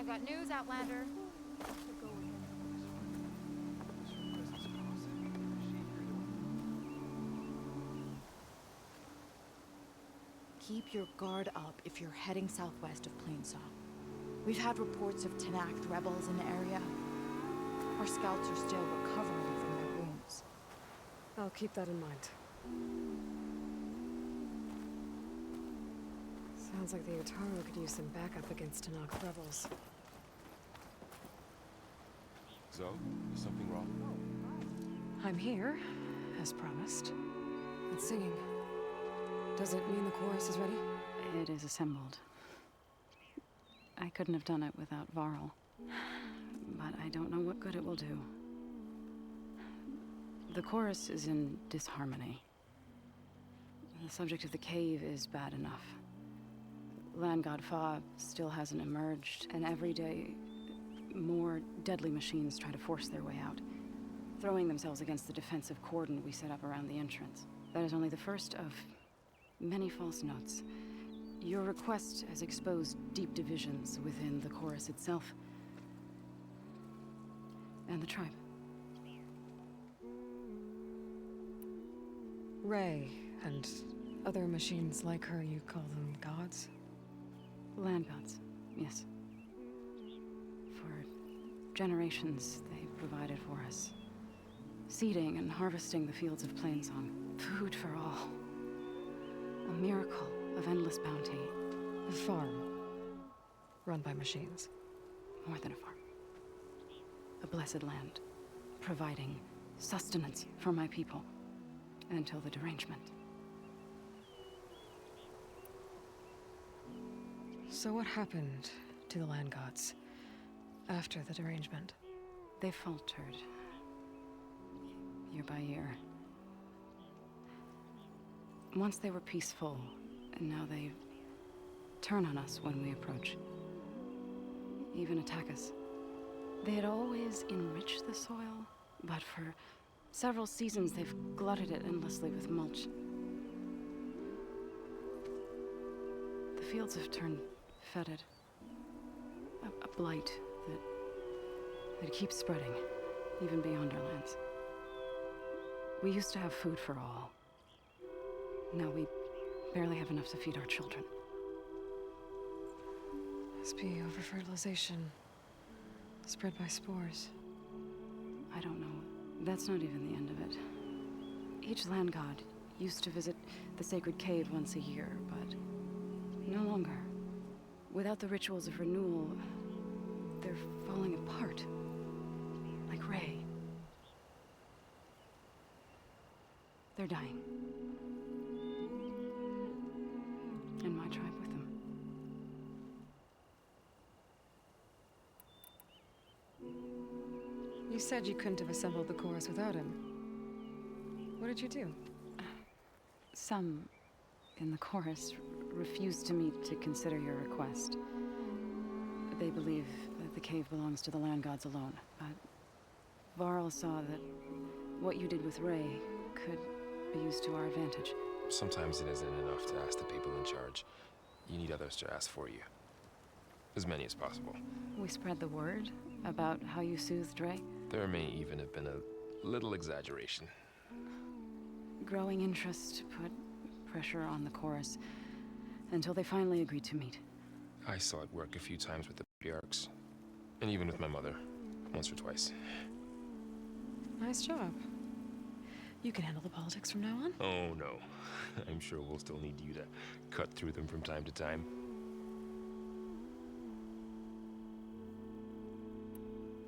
I've got news, Outlander. Keep your guard up if you're heading southwest of Plainsong. We've had reports of Tenakth rebels in the area. Our scouts are still recovering from their wounds. I'll keep that in mind. Sounds like the Utaru could use some backup against Tenakth rebels. Zo, is something wrong? I'm here, as promised. It's singing. Does it mean the chorus is ready? It is assembled. I couldn't have done it without Varl. But I don't know what good it will do. The chorus is in disharmony. The subject of the cave is bad enough. Land God Fa still hasn't emerged, and every day, more deadly machines try to force their way out, throwing themselves against the defensive cordon we set up around the entrance. That is only the first of many false notes. Your request has exposed deep divisions within the chorus itself and the tribe. Ray and other machines like her, you call them gods? Land gods, yes. For generations, they provided for us. Seeding and harvesting the fields of Plainsong. Food for all. A miracle of endless bounty. A farm. Run by machines. More than a farm. A blessed land. Providing sustenance for my people. Until the derangement. So what happened to the land gods after the derangement? They faltered. Year by year. Once they were peaceful, and now they turn on us when we approach. Even attack us. They had always enriched the soil, but for several seasons they've glutted it endlessly with mulch. The fields have turned fetid. A blight that keeps spreading, even beyond our lands. We used to have food for all. Now we barely have enough to feed our children. Must be over-fertilization. Spread by spores. I don't know. That's not even the end of it. Each land god used to visit the sacred cave once a year, but no longer. Without the rituals of renewal, they're falling apart. Like Ray. They're dying. And my tribe with them. You said you couldn't have assembled the chorus without him. What did you do? Some in the chorus refused to meet to consider your request. They believe that the cave belongs to the land gods alone, but Varl saw that what you did with Ray could be used to our advantage. Sometimes it isn't enough to ask the people in charge. You need others to ask for you. As many as possible. We spread the word about how you soothed Ray. There may even have been a little exaggeration. Growing interest put pressure on the chorus until they finally agreed to meet. I saw it work a few times with the patriarchs. And even with my mother. Once or twice. Nice job. You can handle the politics from now on? Oh, no. I'm sure we'll still need you to cut through them from time to time.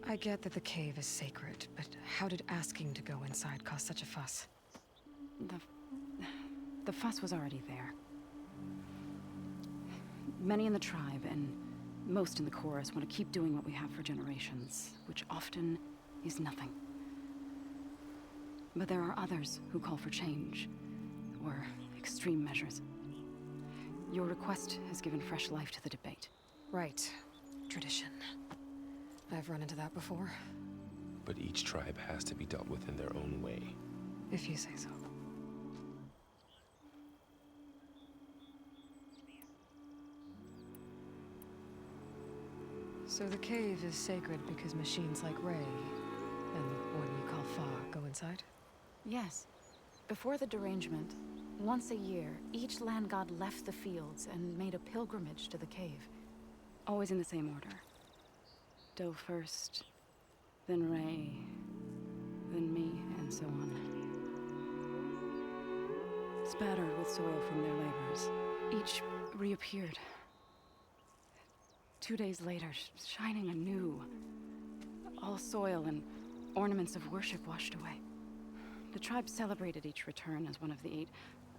I get that the cave is sacred, but how did asking to go inside cause such a fuss? The fuss was already there. Many in the tribe, and most in the chorus, want to keep doing what we have for generations, which often is nothing. But there are others who call for change, or extreme measures. Your request has given fresh life to the debate. Right. Tradition. I've run into that before. But each tribe has to be dealt with in their own way. If you say so. So the cave is sacred because machines like Ray and the one you call Fa go inside? Yes. Before the derangement, once a year, each land god left the fields and made a pilgrimage to the cave. Always in the same order. Doe first, then Ray, then me, and so on. Spattered with soil from their labors, each reappeared. 2 days later, shining anew. All soil and ornaments of worship washed away. The tribe celebrated each return as one of the 8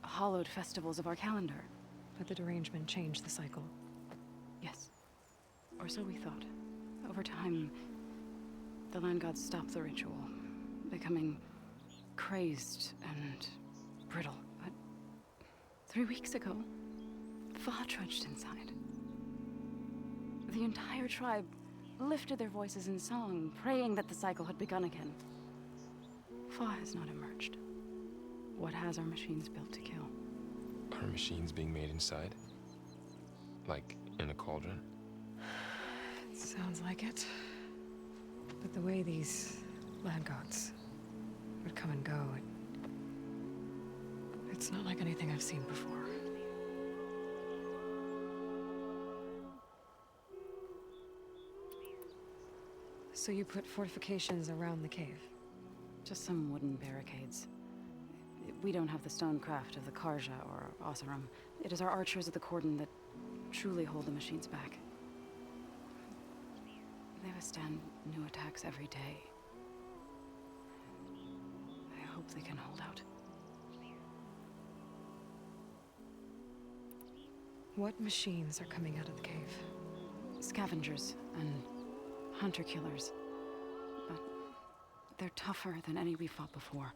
hallowed festivals of our calendar. But the derangement changed the cycle. Yes. Or so we thought. Over time, the land gods stopped the ritual, becoming crazed and brittle. But 3 weeks ago, Fa trudged inside. The entire tribe lifted their voices in song, praying that the cycle had begun again. Fa has not emerged. What has our machines built to kill? Are machines being made inside? Like in a cauldron? Sounds like it. But the way these land gods would come and go, it's not like anything I've seen before. So you put fortifications around the cave? Just some wooden barricades. We don't have the stonecraft of the Karja or Oseram. It is our archers of the Cauldron that truly hold the machines back. They withstand new attacks every day. I hope they can hold out. What machines are coming out of the cave? Scavengers and hunter-killers. But they're tougher than any we fought before.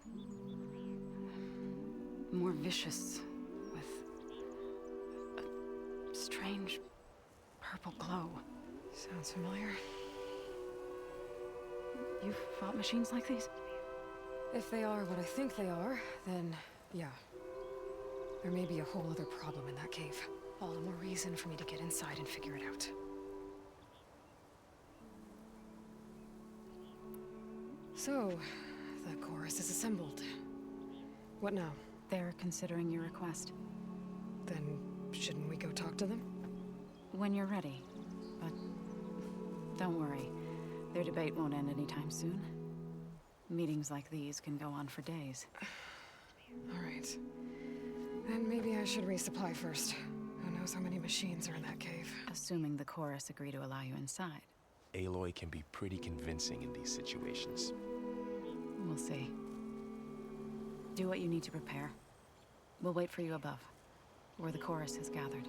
More vicious, with a strange purple glow. Sounds familiar. You've fought machines like these? If they are what I think they are, then yeah. There may be a whole other problem in that cave. All the more reason for me to get inside and figure it out. So, the chorus is assembled. What now? They're considering your request. Then, shouldn't we go talk to them? When you're ready. But don't worry. Their debate won't end anytime soon. Meetings like these can go on for days. All right. Then maybe I should resupply first. Who knows how many machines are in that cave? Assuming the chorus agree to allow you inside. Aloy can be pretty convincing in these situations. We'll see. Do what you need to prepare. We'll wait for you above, where the chorus has gathered.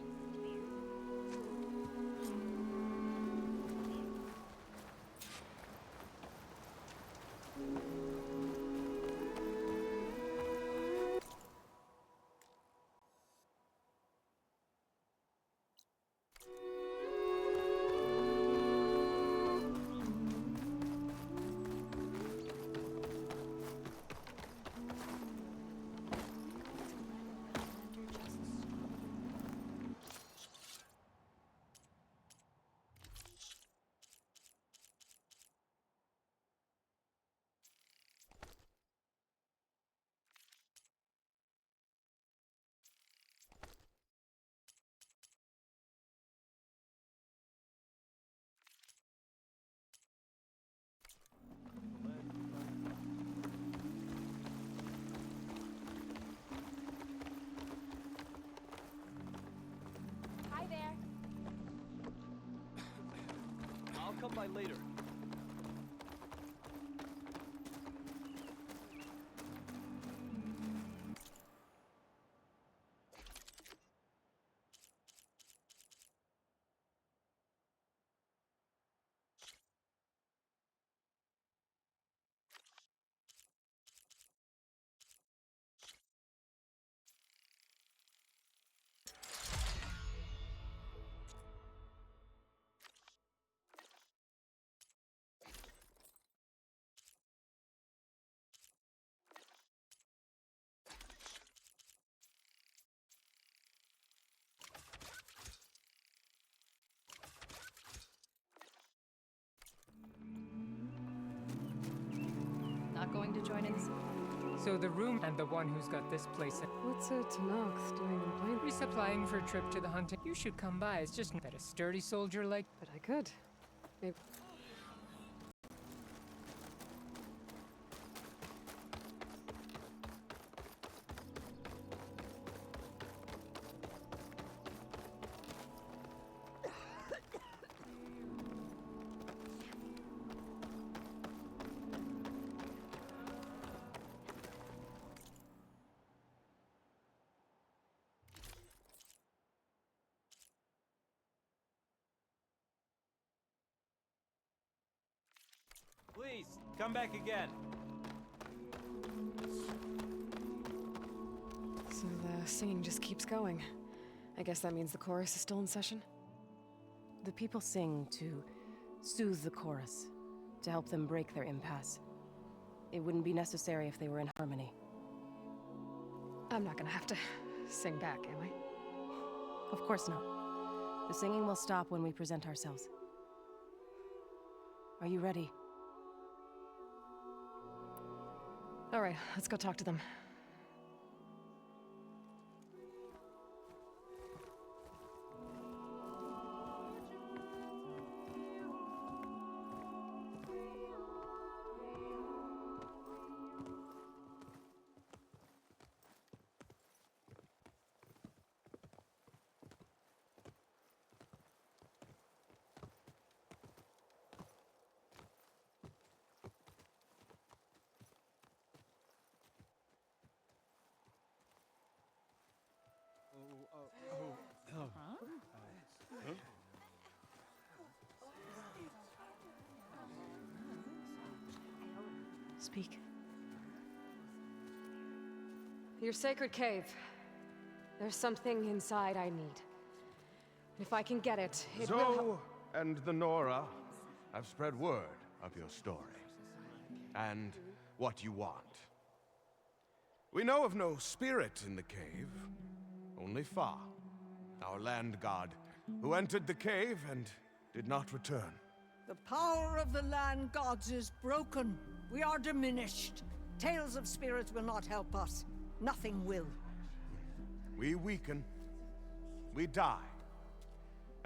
Hi there. I'll come by later. going to join in. So the room and the one who's got this place What's a Tanakh doing in Plain? resupplying for a trip to the hunting. You should come by. It's just that a sturdy soldier like. But I could. Maybe. Please, come back again. So the singing just keeps going. I guess that means the chorus is still in session? The people sing to soothe the chorus, to help them break their impasse. It wouldn't be necessary if they were in harmony. I'm not gonna have to sing back, am I? Of course not. The singing will stop when we present ourselves. Are you ready? All right, let's go talk to them. Speak. Your sacred cave. There's something inside I need. If I can get it, it will help. Zoe and the Nora have spread word of your story. And what you want. We know of no spirit in the cave. Only Far, our land god, who entered the cave and did not return. The power of the land gods is broken. We are diminished. Tales of spirits will not help us. Nothing will. We weaken, we die,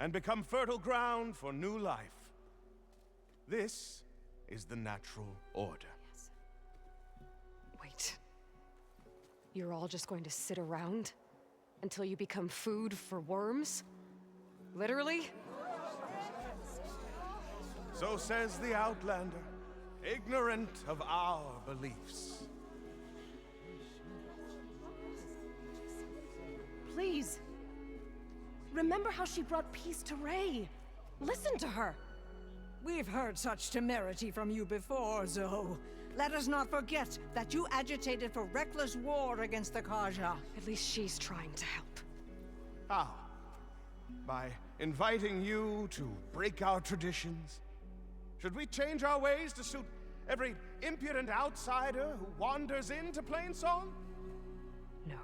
and become fertile ground for new life. This is the natural order. Wait. You're all just going to sit around until you become food for worms? Literally? So says the Outlander, ignorant of our beliefs. Please. Remember how she brought peace to Ray. Listen to her. We've heard such temerity from you before, Zoe. Let us not forget that you agitated for reckless war against the GAIA. At least she's trying to help. How? By inviting you to break our traditions? Should we change our ways to suit every impudent outsider who wanders into Plainsong? No.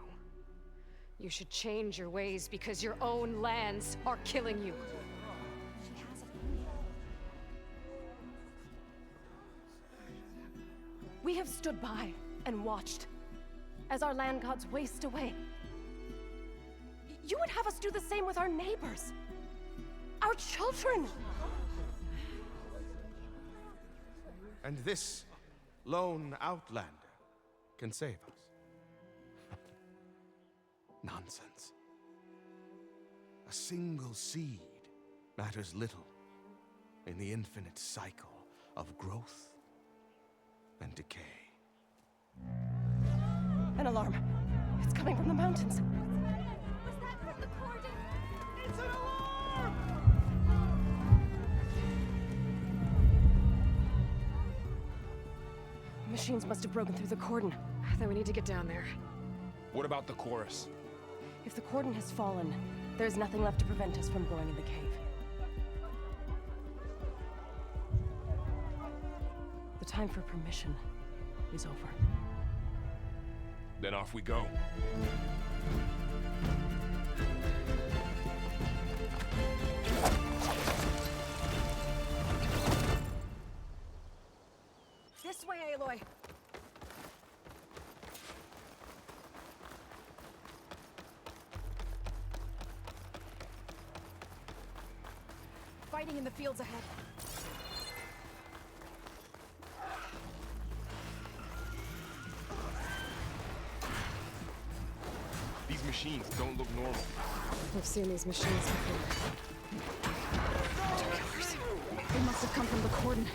You should change your ways because your own lands are killing you. We have stood by and watched as our land gods waste away. You would have us do the same with our neighbors, our children. And this lone outlander can save us. Nonsense. A single seed matters little in the infinite cycle of growth and decay. An alarm. It's coming from the mountains. Was that from the Cauldron? It's an alarm! Machines must have broken through the cordon. Then we need to get down there. What about the chorus? If the cordon has fallen, there's nothing left to prevent us from going in the cave. The time for permission is over. Then off we go. This way, Aloy! fighting in the fields ahead. These machines don't look normal. We've seen these machines before. Killers. They must have come from the Cauldron.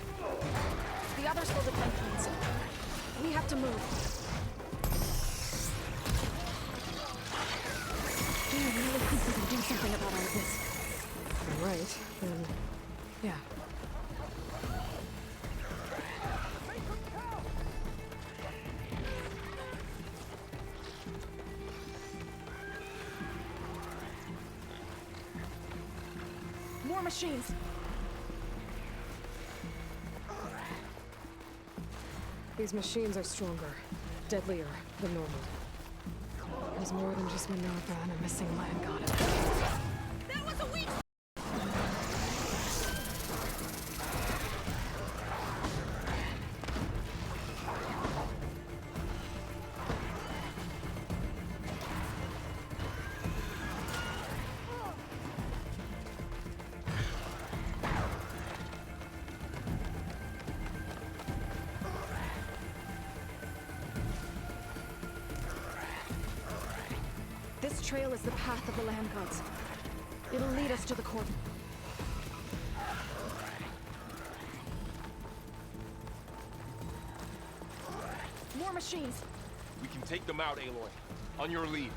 The others will defend Plainsong. We have to move. Do you really think we can do something about all of this? Right, then... yeah. More machines! These machines are stronger, deadlier than normal. There's more than just Minerva and a missing land god. That was a weak. This trail is the path of the land gods. It'll lead us to the Cauldron. More machines! We can take them out, Aloy. On your lead.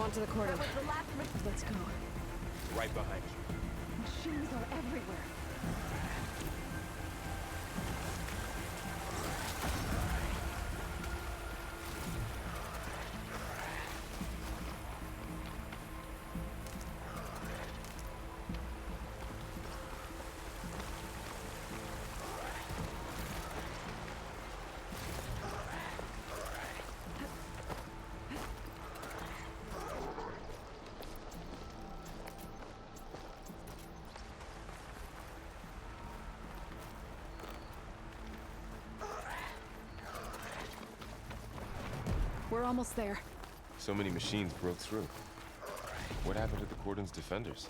onto the Cauldron. Let's go. Right behind you. Machines are everywhere. We're almost there. So many machines broke through. What happened to the Cordon's defenders?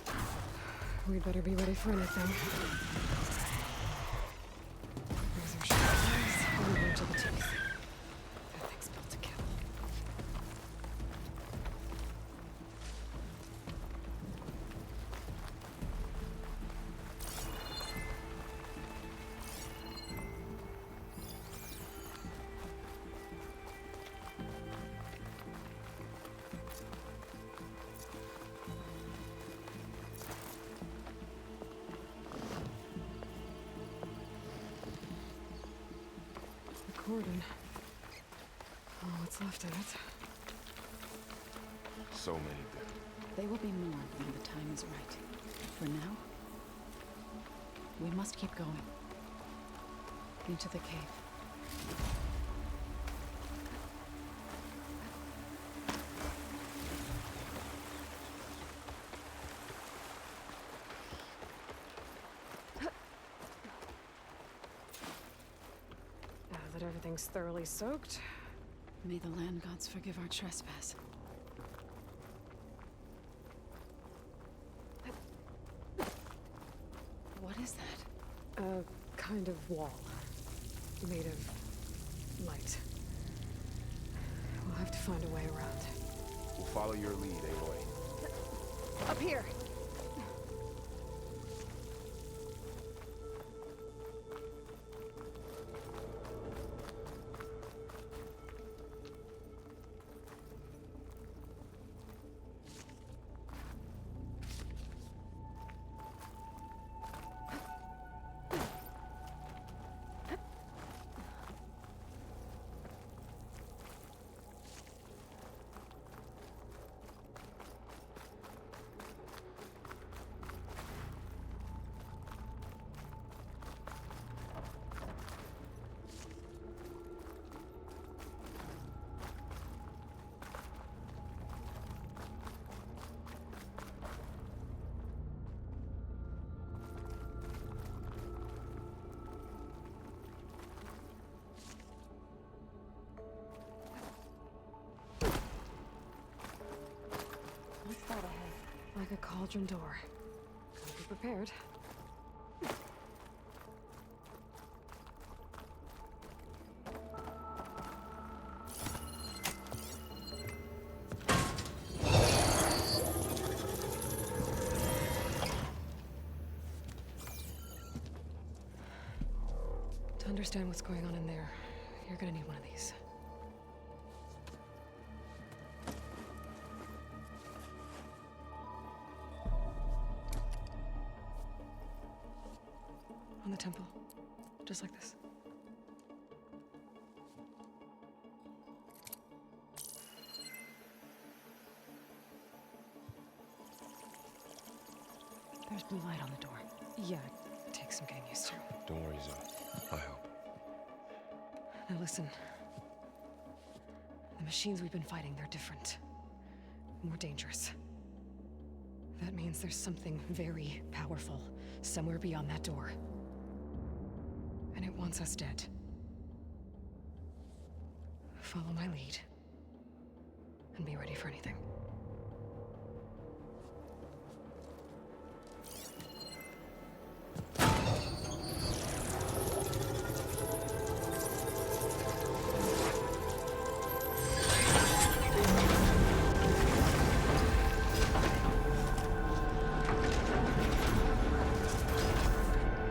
We'd better be ready for anything. There's our shotguns and a bunch of the teeth. That thing's built to kill. Cauldron. Oh, what's left of it? So many dead. They will be mourned when the time is right. For now, we must keep going. Into the cave. Now that everything's thoroughly soaked, May the land gods forgive our trespass. What is that? a kind of wall. Made of light. We'll have to find a way around. We'll follow your lead, Aloy. Up here! What's that ahead? Like a cauldron door. Gotta be prepared. To understand what's going on in there, you're gonna need one of these. On the temple. Just like this. There's blue light on the door. Yeah, it takes some getting used to. Don't worry, Zoe. I'll help. Now listen. The machines we've been fighting, they're different. More dangerous. That means there's something very powerful somewhere beyond that door. And it wants us dead. Follow my lead. And be ready for anything.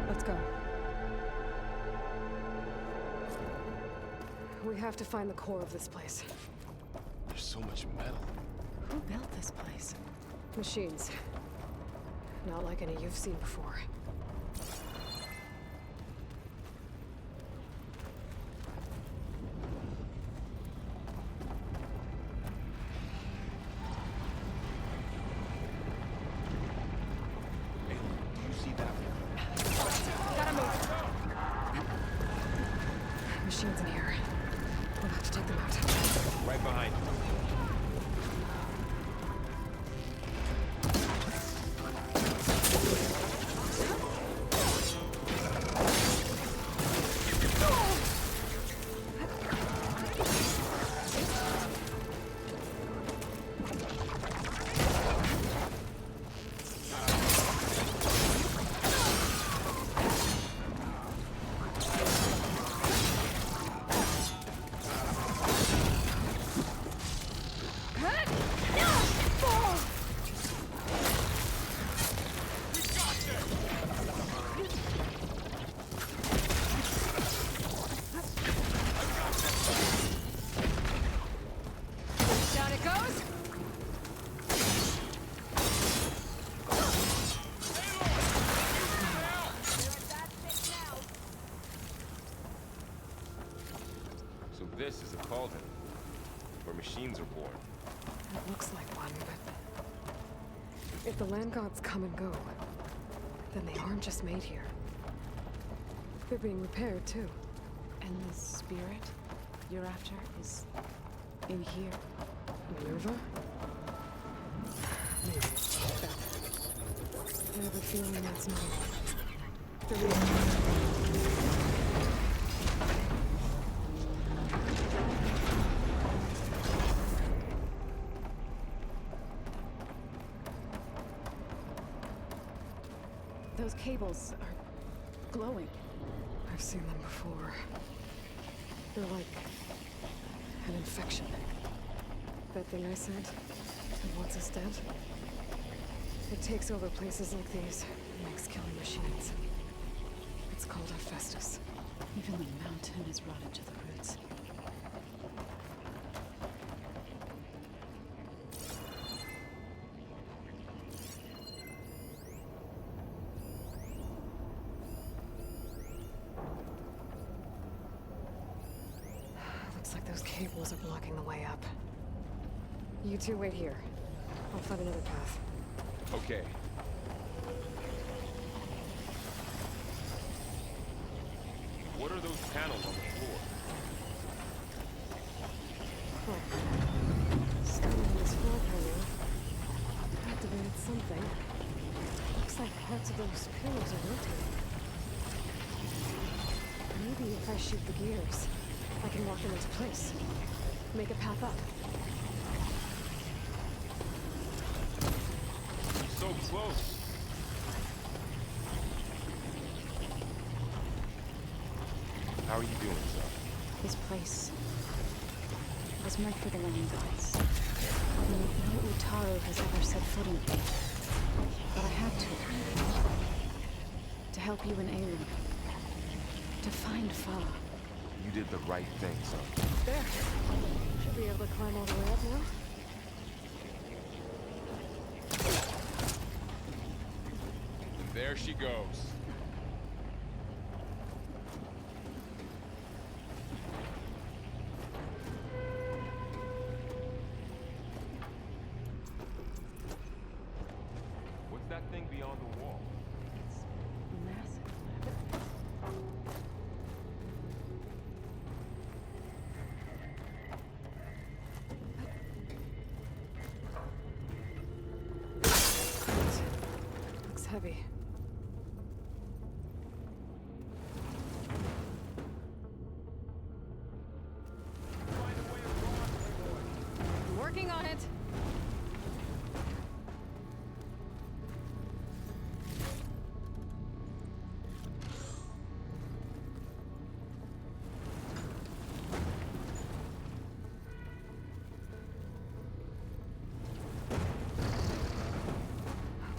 Let's go. We have to find the core of this place. There's so much metal. Who built this place? Machines. Not like any you've seen before. Machines in here. We'll have to take them out. Right behind you. Down it goes! So this is a cauldron, where machines are born. It looks like one, but... if the land gods come and go, then they aren't just made here. They're being repaired, too. And the spirit you're after is in here. Minerva? Maybe. I have a feeling that's not the real. Those cables are glowing. I've seen them before. They're like an infection. That thing I said, that wants us dead. It takes over places like these and makes killing machines. It's called Hephaestus. Even the mountain is rotted to the roots. Looks like those cables are blocking the way up. You two wait here. I'll find another path. Okay. What are those panels on the floor? Standing on this floor panel activated something. Looks like parts of those pillars are rotating. Maybe if I shoot the gears, I can lock them into place. Make a path up. So close. How are you doing, son? This place was meant for the land gods. No Utaru has ever set foot in it. But I had to help you and Aloy. To find Far. You did the right thing, son. There. Should be able to climb all the way up now. And there she goes. What's that thing beyond the wall? It's massive. Looks heavy. I'm working on it.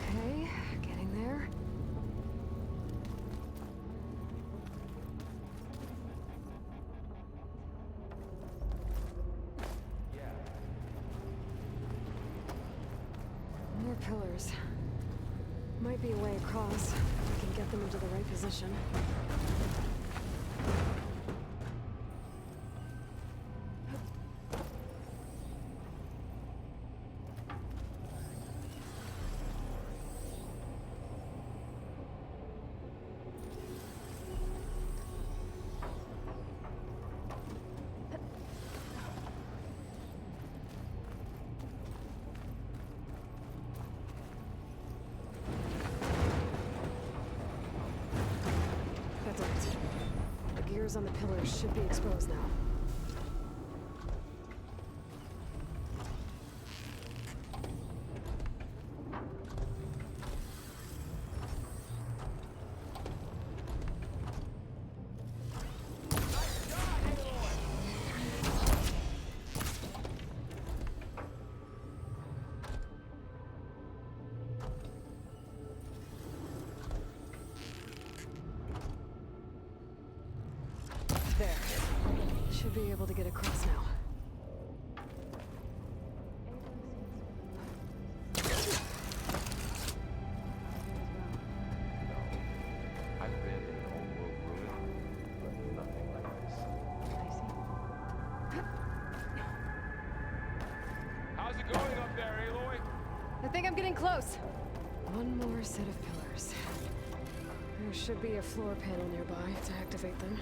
Okay, getting there. pillars. Might be a way across. We can get them into the right position. On the pillars should be exposed now. There. Should be able to get across now. I've been in an old world ruin, but nothing like this. How's it going up there, Aloy? I think I'm getting close. One more set of pillars. There should be a floor panel nearby to activate them.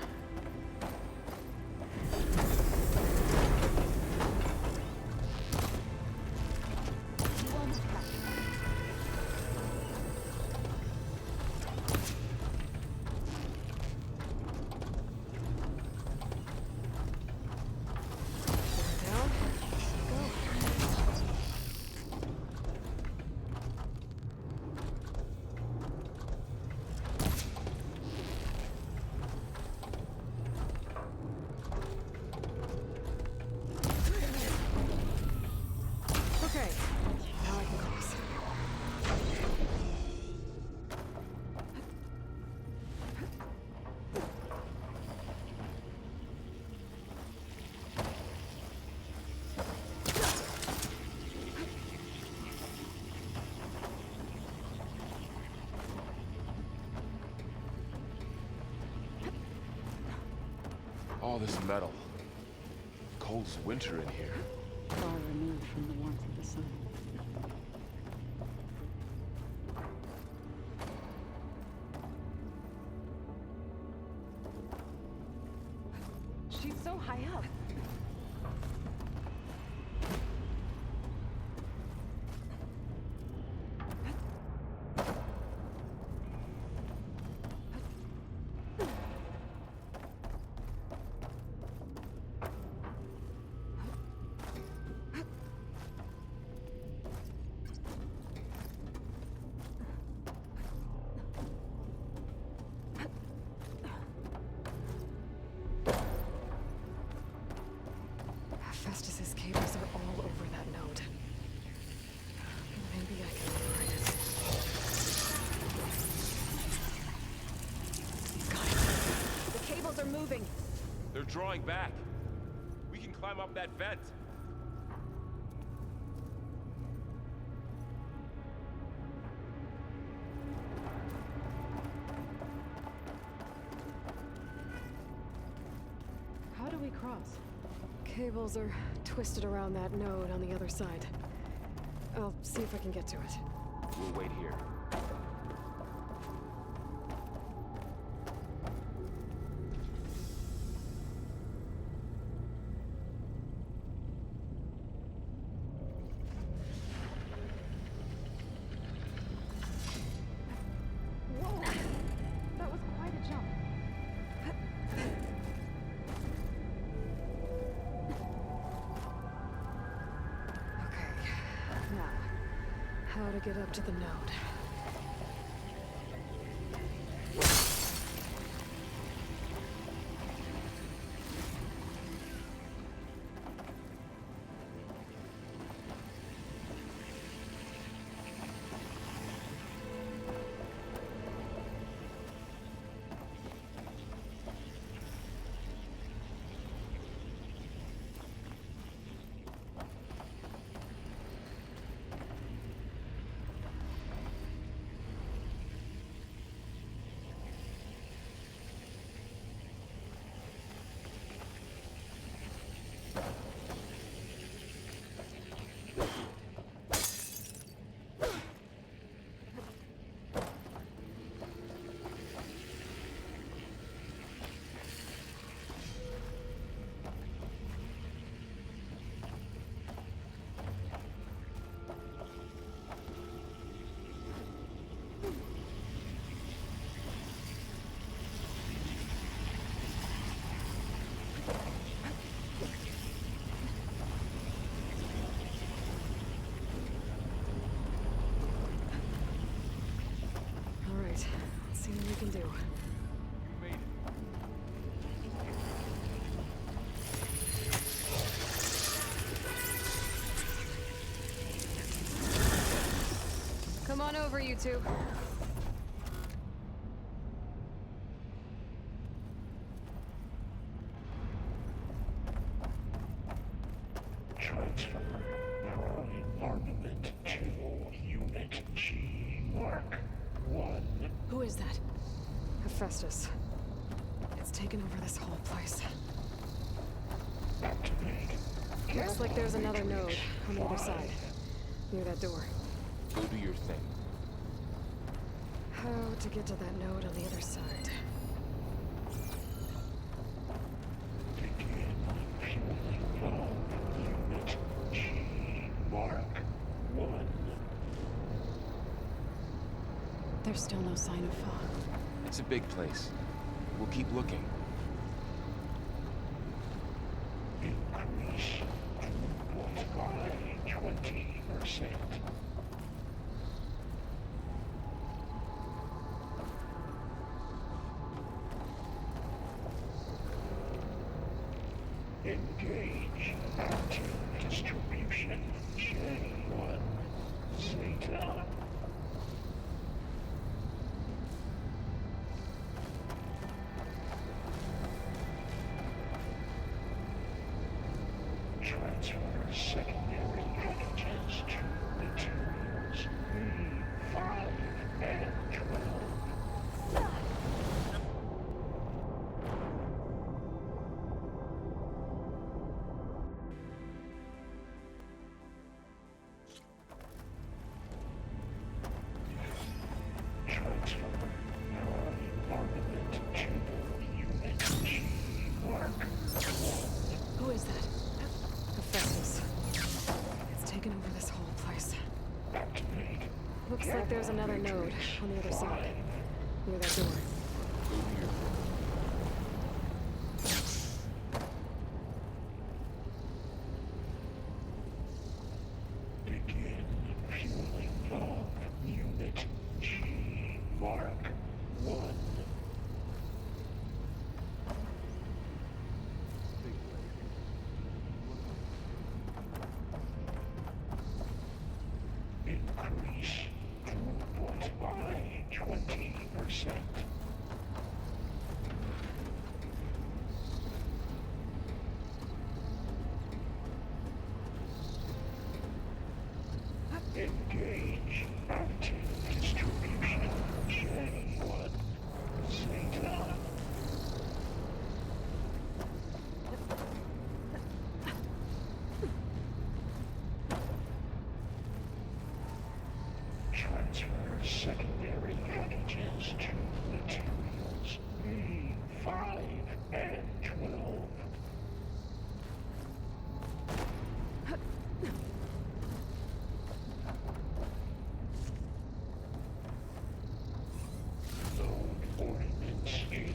All this metal. Cold as winter in here. Far removed from the warmth of the sun. She's so high up. Festus's cables are all over that node. Maybe I can override it. Got it. The cables are moving. They're drawing back. We can climb up that vent. How do we cross? Cables are twisted around that node on the other side. I'll see if I can get to it. We'll wait here. Whoa! That was quite a jump. How to get up to the node. do. You made it. Come on over, you two. Transfer Prime armament to Unit G Mark 1. Who is that? Hephaestus. It's taken over this whole place. Activate. Looks like there's another node on the other side. Near that door. Go do your thing. How to get to that node on the other side? Begin fueling valve. Unit G Mark 1. There's still no sign of Fa. It's a big place. We'll keep looking. Increase throughput by 20%. Engage active distribution J1 Zeta. Transfer secondary packages to materials B5 and 12. Transfer prime armament to Unit G Mark 1. Who is that? Hephaestus. It's taken over this whole place. Activate. Looks like there's another node on the other side. Near that door. Go do your thing. Begin fueling valve. Unit G Mark 1. Increase throughput by 20%. Engage active distribution J1 Zeta. Transfer secondary packages to materials B5 and 12. Load ordnance in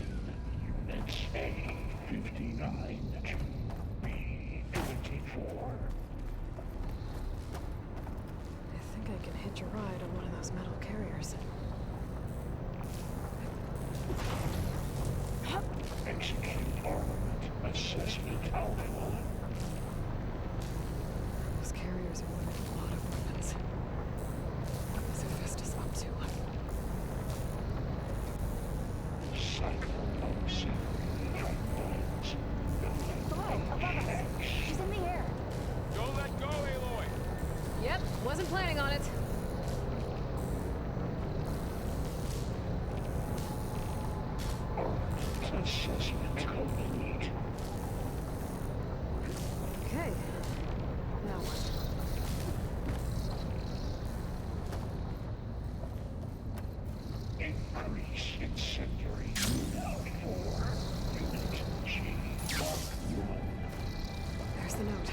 Units A59 to B24. I think I can hitch a ride on one of those metal carriers. Execute armament assessment alpha. Those carriers are loaded with a lot of weapons. What is Hephaestus up to? Cycle auxiliary components. She's in the air. Don't let go, Aloy! Yep, wasn't planning on it. Armament assessment complete. Okay. Now what? Increase incendiary unit for Unit G Mark 1. There's the note.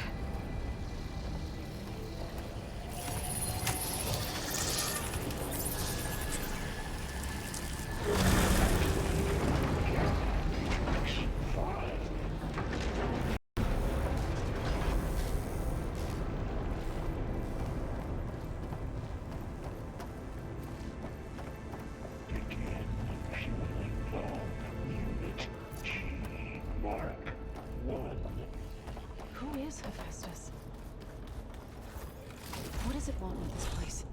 with this place?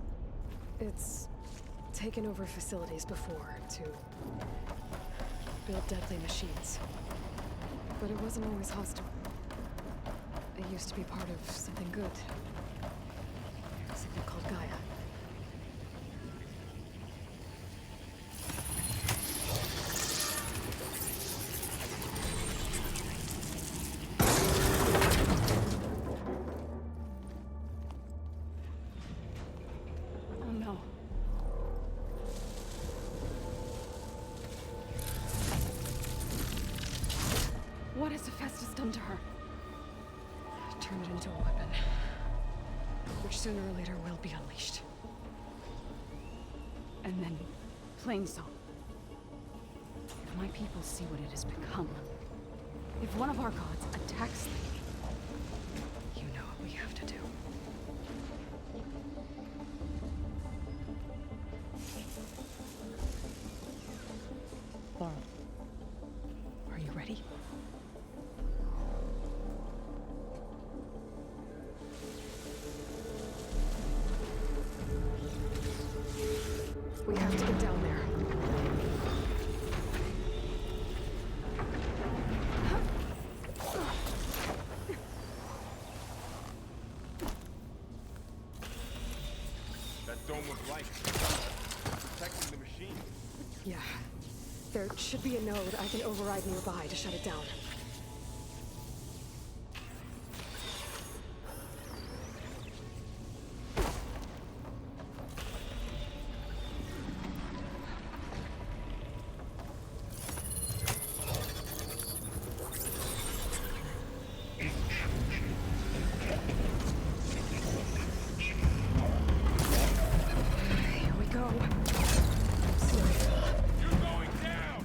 It's taken over facilities before to build deadly machines. But it wasn't always hostile. It used to be part of something good. Something called GAIA. Oh no. What has Hephaestus done to her? Turn it into a weapon. Which sooner or later will be unleashed. And then, Plainsong. If my people see what it has become, if one of our gods attacks them, You know what we have to do. Laurel, Are you ready? We have to get down there. That dome of light. Protecting the machine. Yeah. There should be a node I can override nearby to shut it down. Here we go. Sorry. You're going down!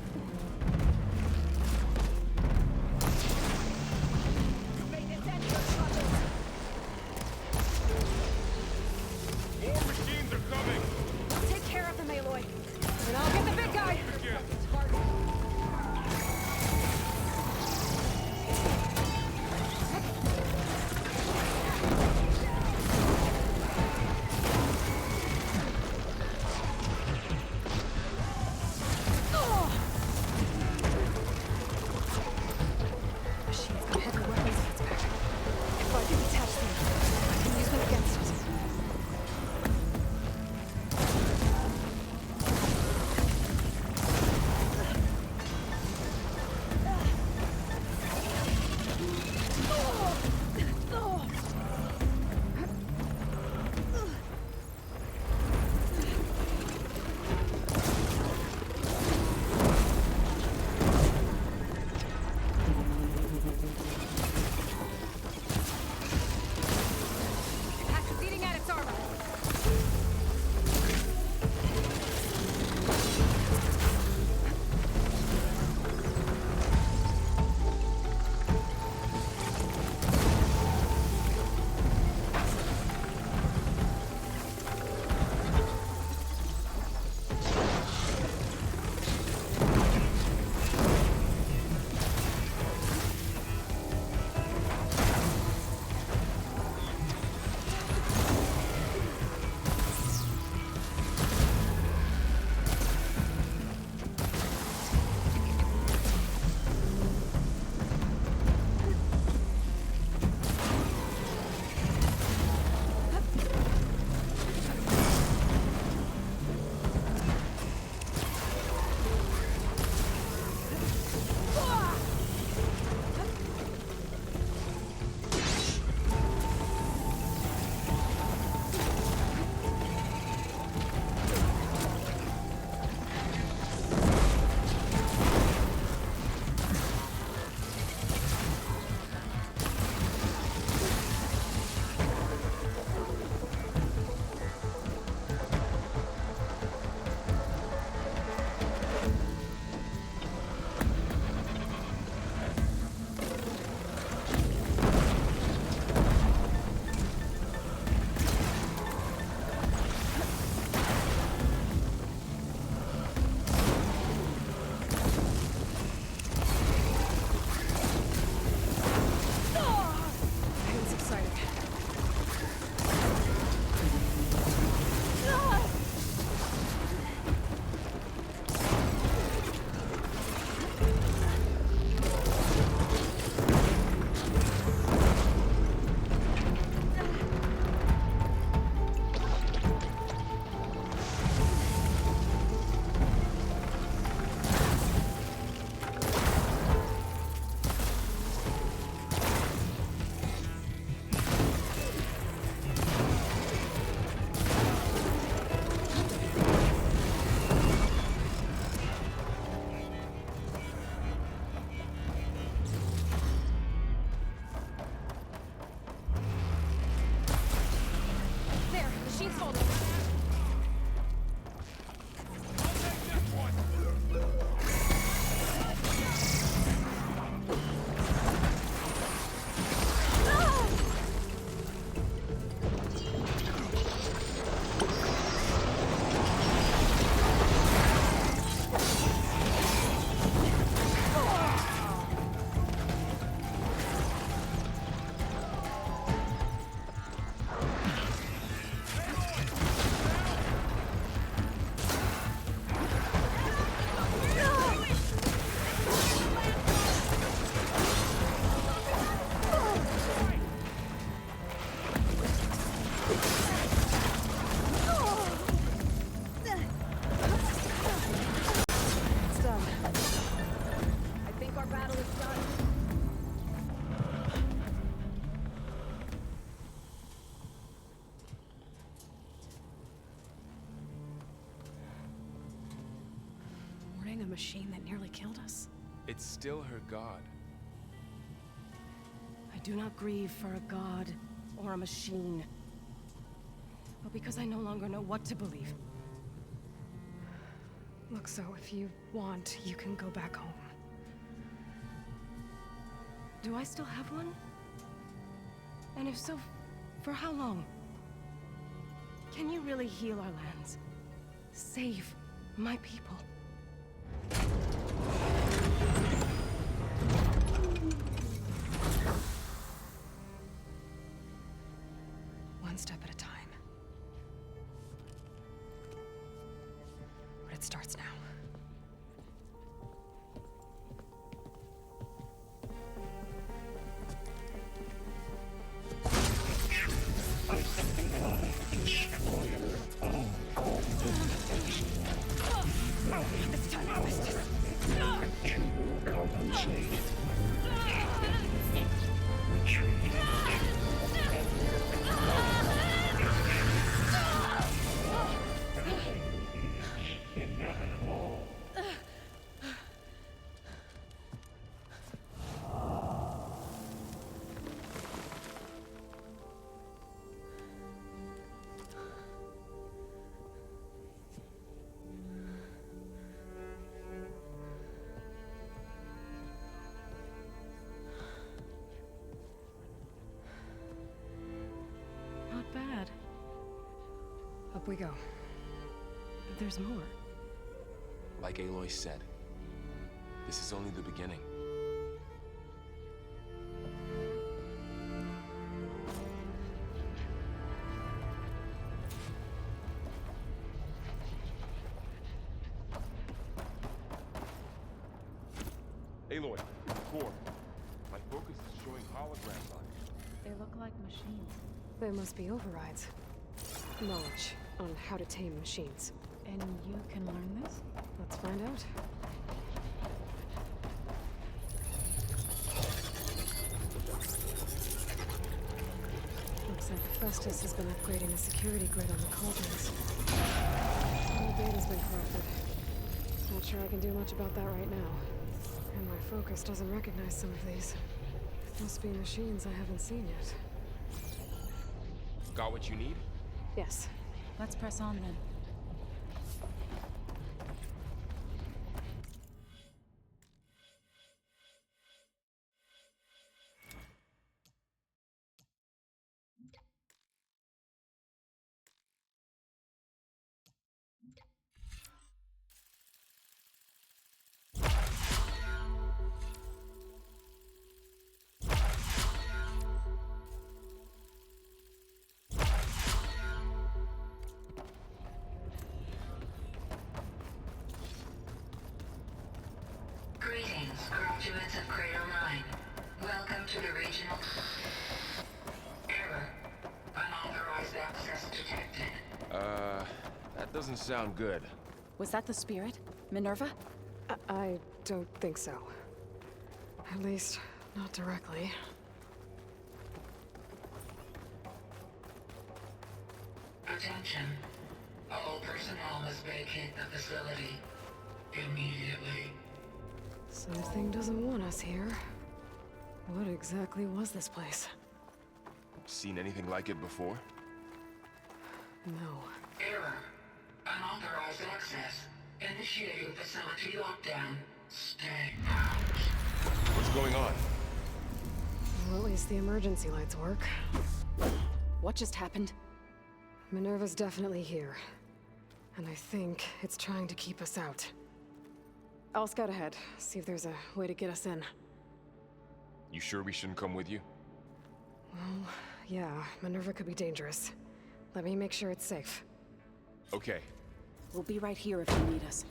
machine that nearly killed us? It's still her god. I do not grieve for a god or a machine, but because I no longer know what to believe. Look, so if you want, you can go back home. Do I still have one? And if so, for how long? Can you really heal our lands? Save my people? One step at a time. But it starts now. It's time for business. Compensate. Retreat. Inevitable. Not bad. Up we go. There's more. Like Aloy said, this is only the beginning. Aloy, core. My focus is showing holograms on it. They look like machines. They must be overrides. Knowledge on how to tame machines. And you can learn this? Let's find out. Looks like Festus has been upgrading the security grid on the Cauldrons. All the data's been corrupted. Not sure I can do much about that right now. And my focus doesn't recognize some of these. Must be machines I haven't seen yet. Got what you need? Yes. Let's press on then. Greetings, graduates of Cradle 9. Welcome to the regional... Error. Unauthorized access detected. That doesn't sound good. Was that the spirit? Minerva? I don't think so. At least, not directly. Attention. All personnel must vacate the facility immediately. Something doesn't want us here. What exactly was this place? Seen anything like it before? No. Error. Unauthorized access. Initiating facility lockdown. Stay out. What's going on? Well, at least the emergency lights work. What just happened? Minerva's definitely here. And I think it's trying to keep us out. I'll scout ahead, see if there's a way to get us in. You sure we shouldn't come with you? Well, yeah, Minerva could be dangerous. Let me make sure it's safe. Okay. We'll be right here if you need us.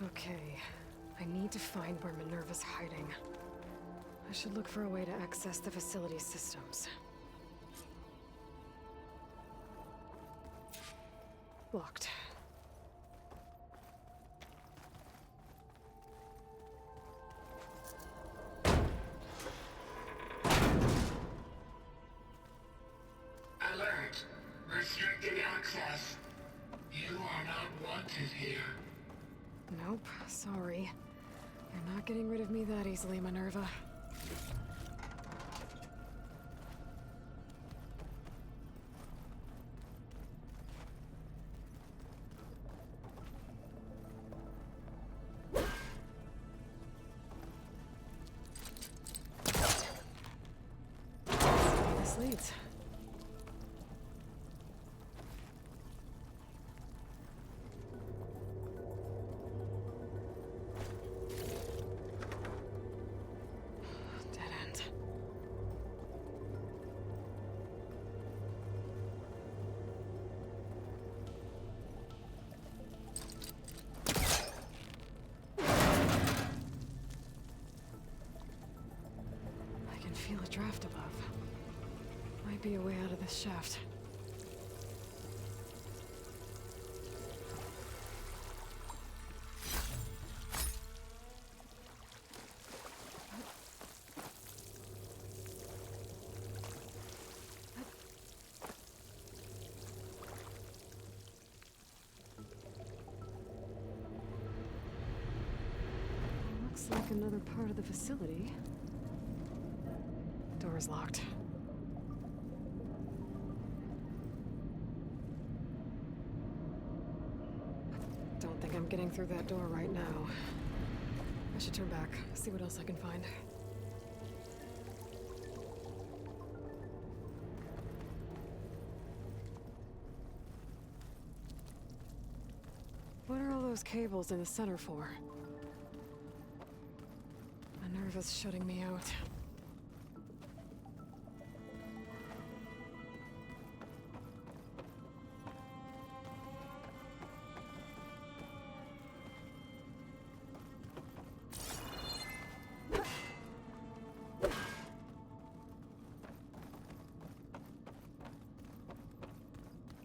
Okay, I need to find where Minerva's hiding. I should look for a way to access the facility's systems. Locked. Alert. Restricted access. You are not wanted here. Nope, sorry. You're not getting rid of me that easily, Minerva. This leads. Dead end. I can feel a draft above. Might be a way out of this shaft. Looks like another part of the facility. Door's locked. Don't think I'm getting through that door right now. I should turn back, see what else I can find. What are all those cables in the center for? Minerva's shutting me out.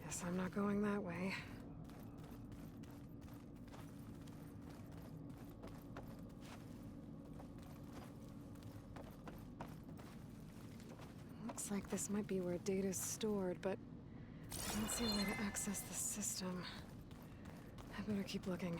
Guess I'm not going that way. Looks like this might be where data's stored, but I don't see a way to access the system. I better keep looking.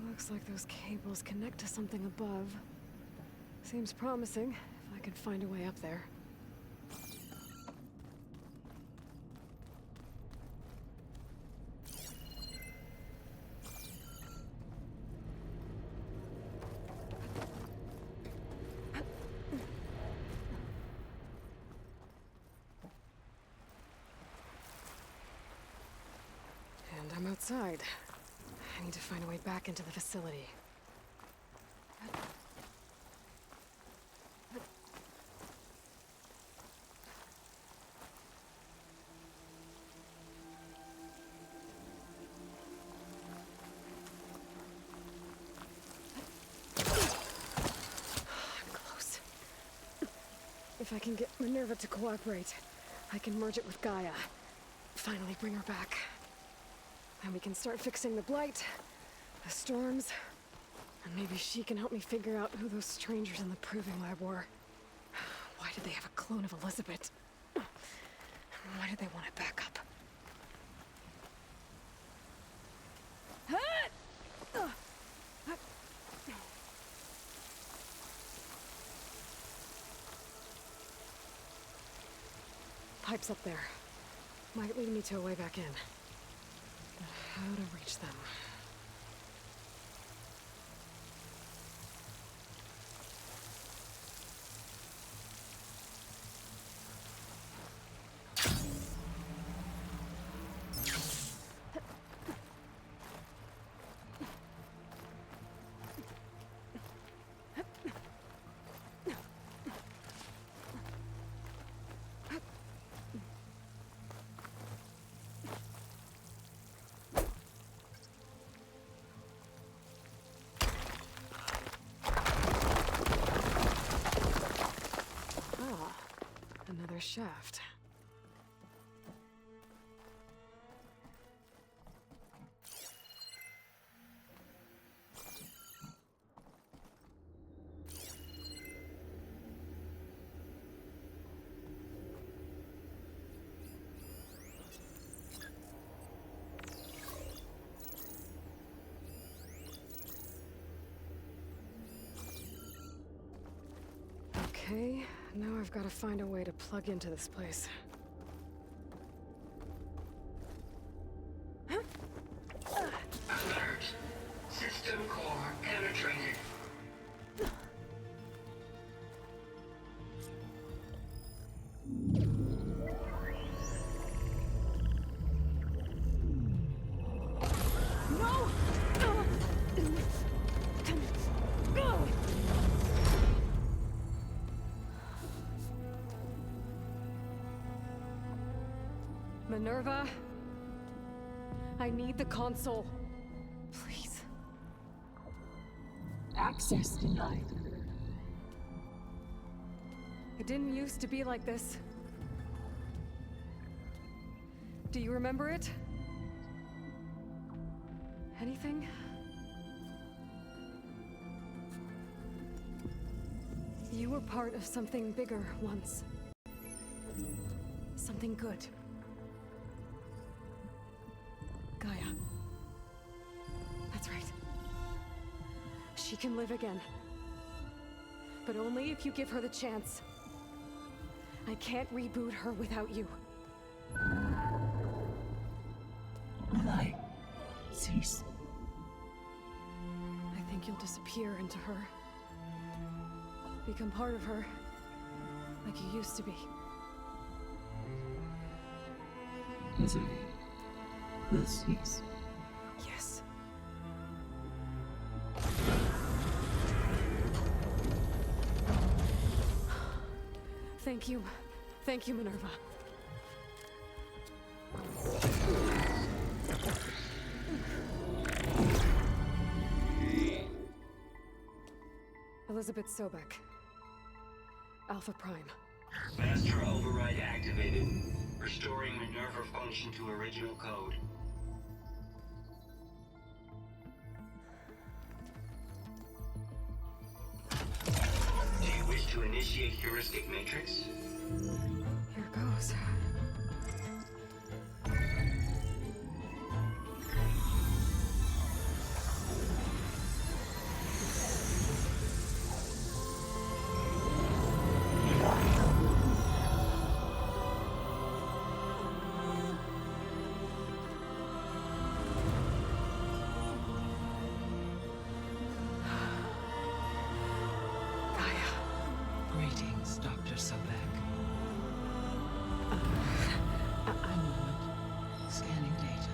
Looks like those cables connect to something above. Seems promising, if I can find a way up there. And I'm outside. I need to find a way back into the facility. I'm close. If I can get Minerva to cooperate, I can merge it with GAIA. Finally bring her back. And we can start fixing the blight, the storms, and maybe she can help me figure out who those strangers in the proving lab were. Why did they have a clone of Elisabet? Why did they want it back up? Pipes up there. Might lead me to a way back in. But how to reach them? shaft. Okay, now I've got to find a way to plug into this place. Alert. System core penetrated. Minerva, I need the console. Please. Access denied. It didn't used to be like this. Do you remember it? Anything? You were part of something bigger once. Something good. GAIA. That's right. She can live again. But only if you give her the chance. I can't reboot her without you. Aloy, cease. I think you'll disappear into her. Become part of her. Like you used to be. Misery will cease. Yes. Thank you. Thank you, Minerva. Elisabet Sobeck. Alpha Prime. Master override activated. Restoring Minerva function to original code. Do you wish to initiate heuristic matrix? Here goes. Greetings, Dr. Sobeck. A moment. Scanning data.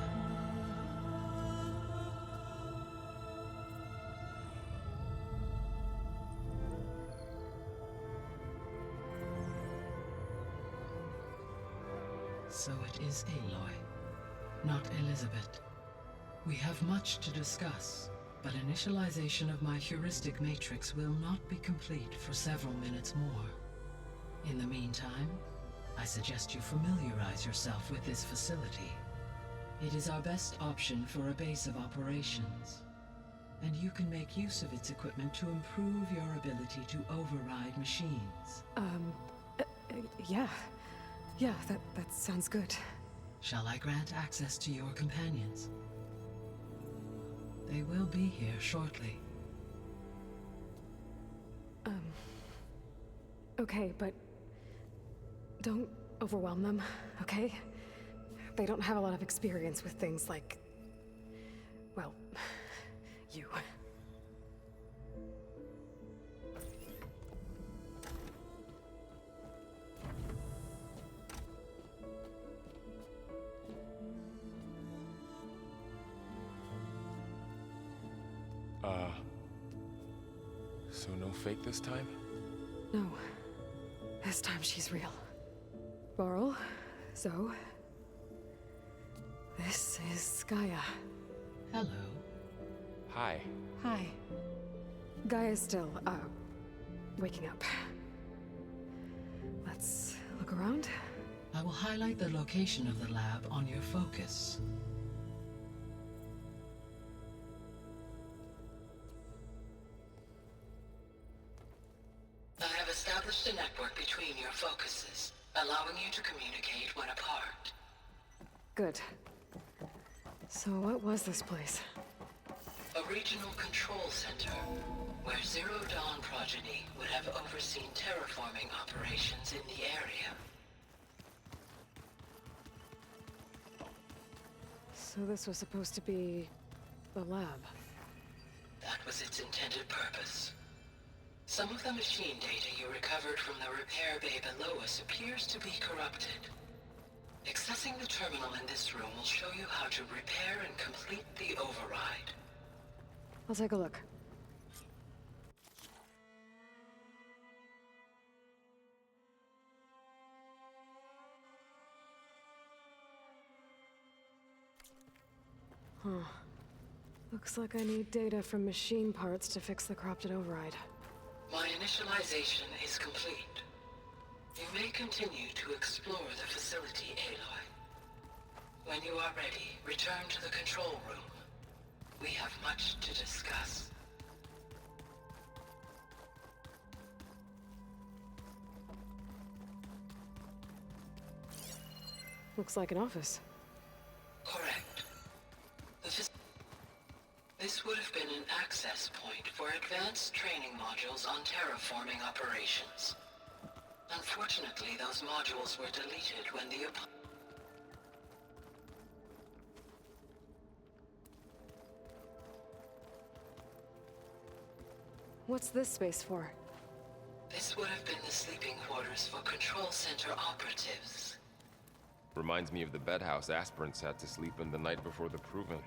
So it is Aloy, not Elisabet. We have much to discuss, but initialization of my heuristic matrix will not be complete for several minutes more. In the meantime, I suggest you familiarize yourself with this facility. It is our best option for a base of operations, and you can make use of its equipment to improve your ability to override machines. Yeah. Yeah, that sounds good. Shall I grant access to your companions? They will be here shortly. Okay, but don't overwhelm them, okay? They don't have a lot of experience with things like, well, you. So no fake this time? No. This time she's real. Varl, Zoe. This is GAIA. Hello. Hi. Hi. GAIA's still, waking up. Let's look look around? I will highlight the location of the lab on your focus. I have established a network between your focuses, allowing you to communicate when apart. Good. So what was this place? A regional control center, where Zero Dawn progeny would have overseen terraforming operations in the area. So this was supposed to be the lab. That was its intended purpose. Some of the machine data you recovered from the repair bay below us appears to be corrupted. Accessing the terminal in this room will show you how to repair and complete the override. I'll take a look. Huh. Looks like I need data from machine parts to fix the corrupted override. My initialization is complete. You may continue to explore the facility, Aloy. When you are ready, return to the control room. We have much to discuss. Looks like an office. Correct. This would have been an access point for advanced training modules on terraforming operations. Unfortunately, those modules were deleted when the What's this space for? This would have been the sleeping quarters for control center operatives. Reminds me of the bedhouse aspirants had to sleep in the night before the proving.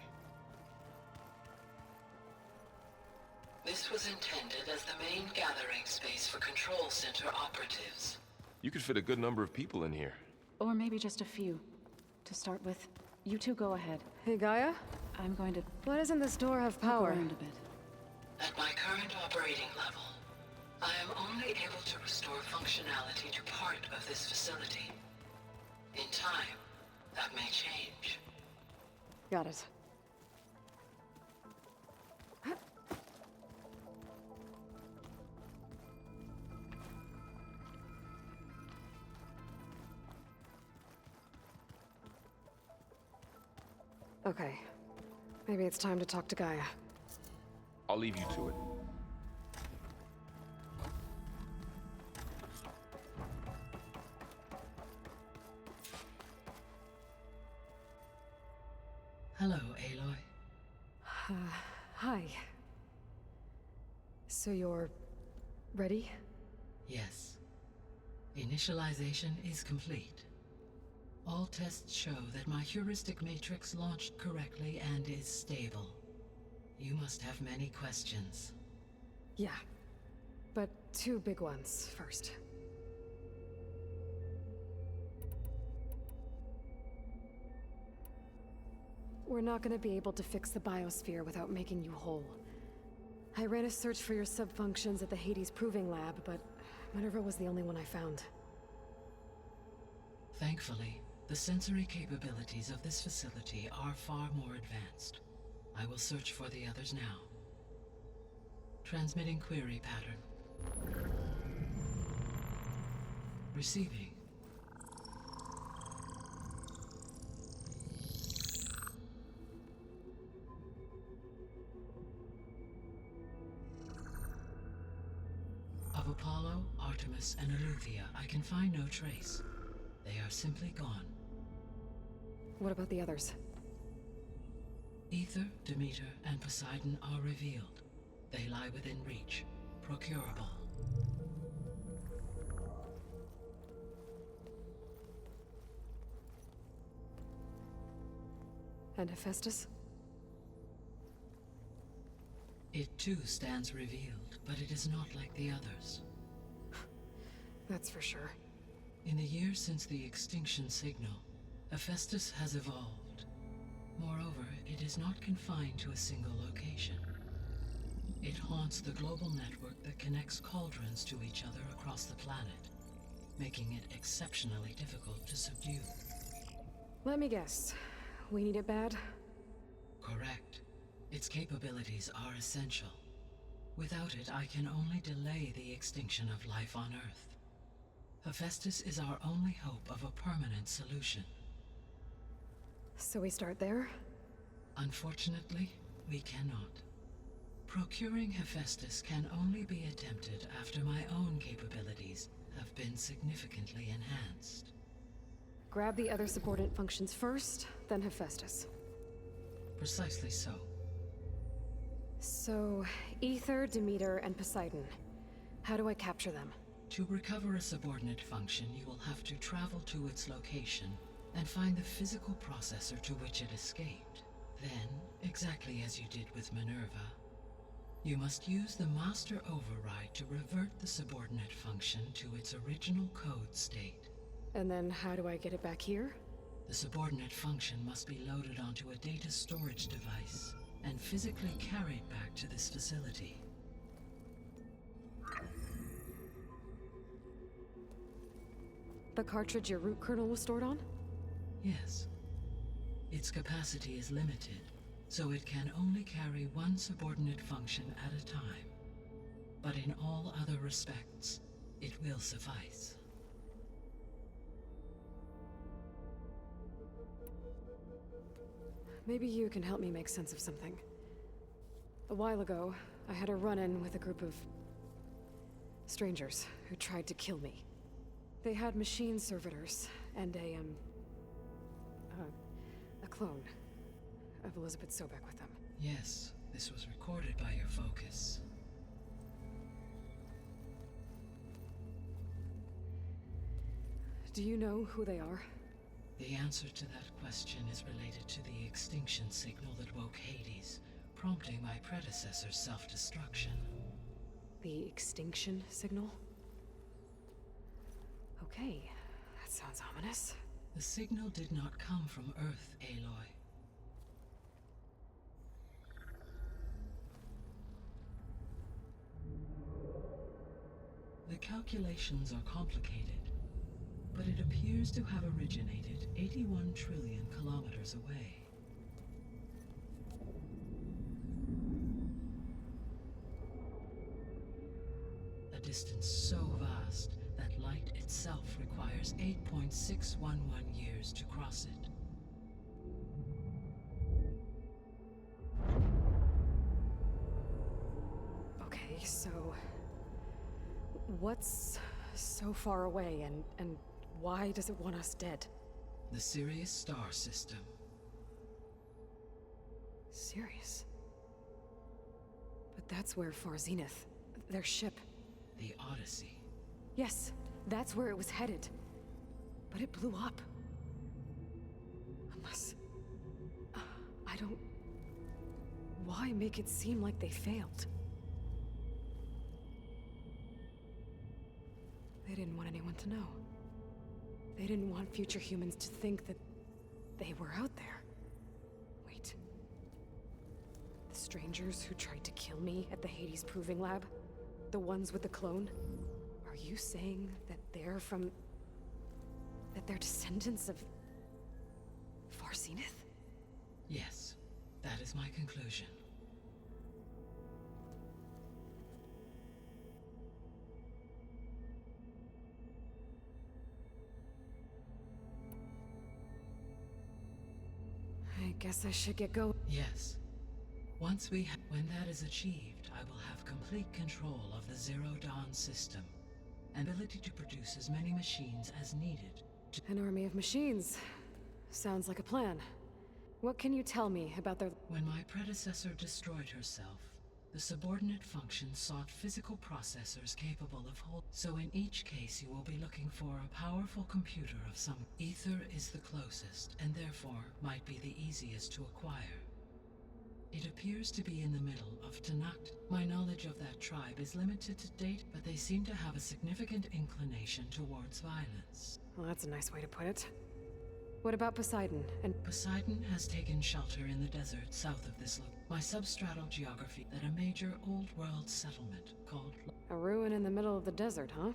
This was intended as the main gathering space for control center operatives. You could fit a good number of people in here. Or maybe just a few. To start with, you two go ahead. Hey, Gaia? I'm going to... Why doesn't this door have power? Look around a bit. At my current operating level, I am only able to restore functionality to part of this facility. In time, that may change. Got it. Okay. Maybe it's time to talk to Gaia. I'll leave you to it. Hello, Aloy. Hi. So you're... ready? Yes. Initialization is complete. All tests show that my heuristic matrix launched correctly and is stable. You must have many questions. Yeah. But two big ones first. We're not gonna be able to fix the biosphere without making you whole. I ran a search for your subfunctions at the Hades Proving Lab, but Minerva was the only one I found. Thankfully, the sensory capabilities of this facility are far more advanced. I will search for the others now. Transmitting query pattern. Receiving. Of Apollo, Artemis, and Eleuthia, I can find no trace. They are simply gone. What about the others? Ether, Demeter, and Poseidon are revealed. They lie within reach, procurable. And Hephaestus? It too stands revealed, but it is not like the others. That's for sure. In the years since the extinction signal, Hephaestus has evolved. Moreover, it is not confined to a single location. It haunts the global network that connects cauldrons to each other across the planet. making it exceptionally difficult to subdue. Let me guess. We need it bad? Correct. Its capabilities are essential. Without it, I can only delay the extinction of life on Earth. Hephaestus is our only hope of a permanent solution. So we start there? Unfortunately, we cannot. Procuring Hephaestus can only be attempted after my own capabilities have been significantly enhanced. Grab the other subordinate functions first, then Hephaestus. Precisely so. So, Ether, Demeter, and Poseidon. How do I capture them? To recover a subordinate function, you will have to travel to its location and find the physical processor to which it escaped. Then, exactly as you did with Minerva, you must use the master override to revert the subordinate function to its original code state. And then how do I get it back here? The subordinate function must be loaded onto a data storage device and physically carried back to this facility. The cartridge your root kernel was stored on? Yes. Its capacity is limited, so it can only carry one subordinate function at a time. But in all other respects, it will suffice. Maybe you can help me make sense of something. A while ago, I had a run-in with a group of strangers who tried to kill me. They had machine servitors and a clone of Elisabet Sobeck with them. Yes, this was recorded by your focus. Do you know who they are? The answer to that question is related to the extinction signal that woke Hades, prompting my predecessor's self-destruction. The extinction signal? Okay, that sounds ominous. The signal did not come from Earth, Aloy. The calculations are complicated, but it appears to have originated 81 trillion kilometers away. A distance so vast that light itself requires 8.611 years to cross it. Okay, so what's so far away and why does it want us dead? The Sirius star system. Sirius? But that's where Far Zenith, their ship. The Odyssey. Yes, that's where it was headed. But it blew up. Unless... I don't... Why make it seem like they failed? They didn't want anyone to know. They didn't want future humans to think that they were out there. Wait. The strangers who tried to kill me at the Hades Proving Lab? The ones with the clone? Are you saying that they're from... that they're descendants of... Far Zenith? Yes, that is my conclusion. I guess I should get going. Yes. When that is achieved, I will have complete control of the Zero Dawn system, and ability to produce as many machines as needed. An army of machines. Sounds like a plan. What can you tell me about their... When my predecessor destroyed herself, the subordinate function sought physical processors capable of So in each case you will be looking for a powerful computer of some... Ether is the closest, and therefore might be the easiest to acquire. It appears to be in the middle of Tanakh. My knowledge of that tribe is limited to date, but they seem to have a significant inclination towards violence. Well, that's a nice way to put it. What about Poseidon? And Poseidon has taken shelter in the desert south of this my substratal geography at a major old world settlement called... A ruin in the middle of the desert, huh?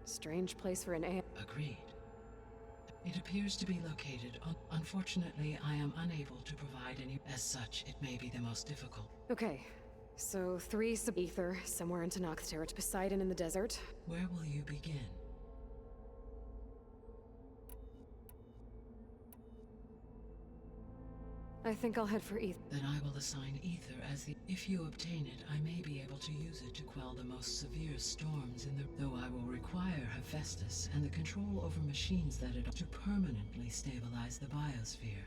Strange place for an AI. Agreed. It appears to be located on... Unfortunately, I am unable to provide any... As such, it may be the most difficult. Okay, so 3 sub-ether, somewhere in Tenakth territory, Poseidon in the desert. Where will you begin? I think I'll head for Ether. Then I will assign Ether as the... If you obtain it, I may be able to use it to quell the most severe storms in the... Though I will require Hephaestus and the control over machines that it... to permanently stabilize the biosphere.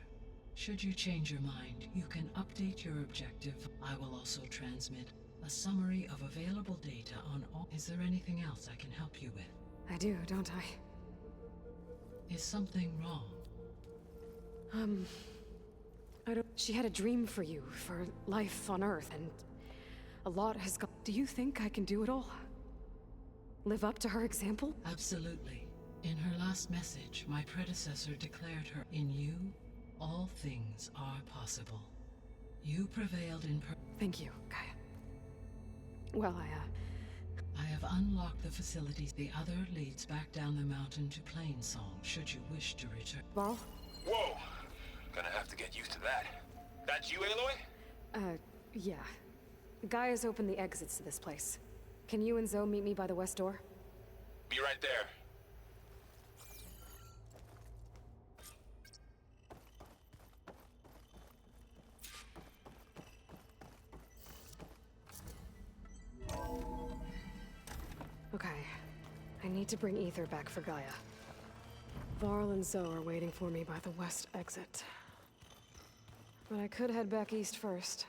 Should you change your mind, you can update your objective. I will also transmit a summary of available data on all... Is there anything else I can help you with? I do, don't I? Is something wrong? I don't... She had a dream for you, for life on Earth, and a lot has gone... Do you think I can do it all? Live up to her example? Absolutely. In her last message, my predecessor declared her, in you, all things are possible. You prevailed in Thank you, Gaia. Well, I have unlocked the facilities. The other leads back down the mountain to Plainsong, should you wish to return. Varl? Whoa! Gonna have to get used to that. That's you, Aloy? Yeah. Gaia's opened the exits to this place. Can you and Zoe meet me by the west door? Be right there. Okay. I need to bring Ether back for Gaia. Varl and Zoe are waiting for me by the west exit. But I could head back east first.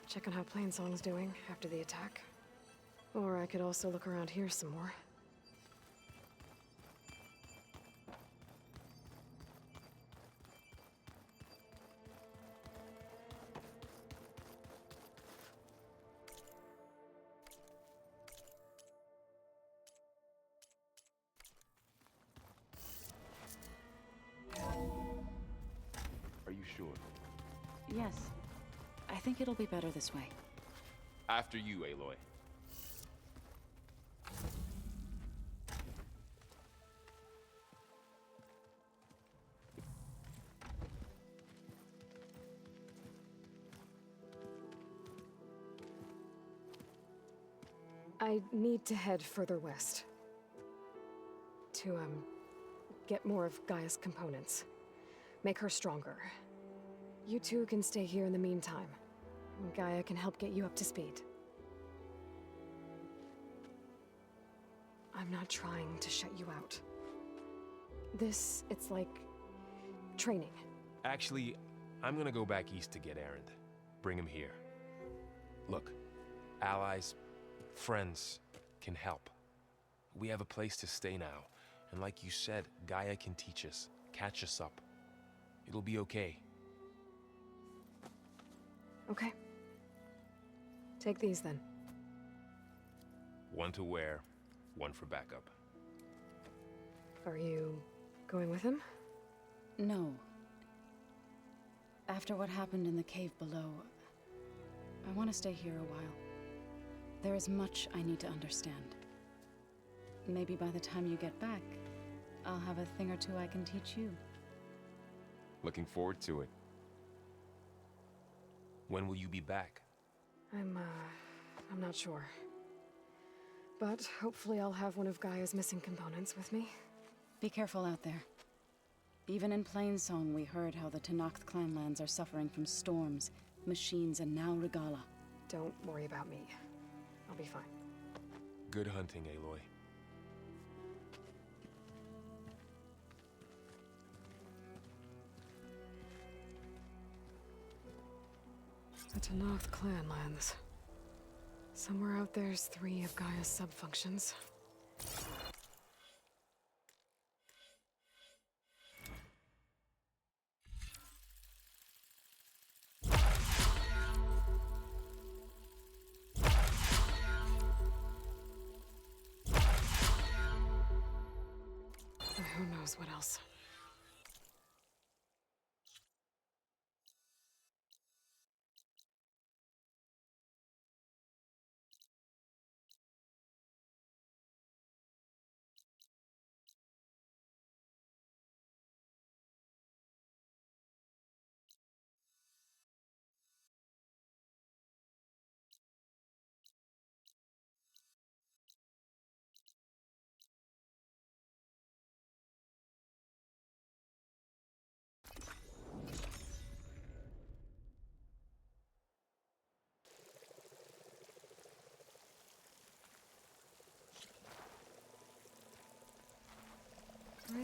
Check on how Plainsong's doing after the attack. Or I could also look around here some more. Are you sure? Yes. I think it'll be better this way. After you, Aloy. I need to head further west. To, get more of Gaia's components. Make her stronger. You two can stay here in the meantime. Gaia can help get you up to speed. I'm not trying to shut you out. It's like... training. Actually, I'm gonna go back east to get Erend. Bring him here. Look, allies, friends can help. We have a place to stay now, and like you said, Gaia can teach us, catch us up. It'll be okay. Okay. Take these then. One to wear, one for backup. Are you going with him? No. After what happened in the cave below, I want to stay here a while. There is much I need to understand. Maybe by the time you get back, I'll have a thing or two I can teach you. Looking forward to it. When will you be back? I'm not sure. But hopefully I'll have one of Gaia's missing components with me. Be careful out there. Even in Plainsong, we heard how the Tenakth clanlands are suffering from storms, machines, and now Regala. Don't worry about me. I'll be fine. Good hunting, Aloy. The Tenakth clanlands. Somewhere out there's 3 of Gaia's sub-functions. Who knows what else?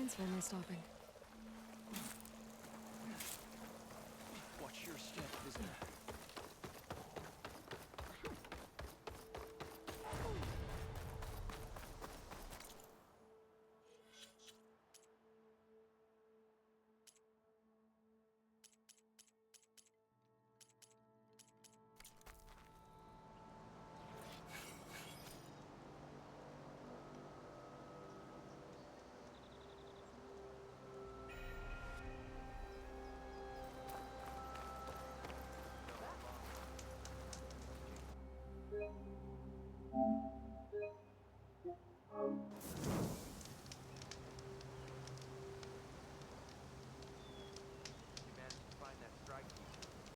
Alliance family stopping.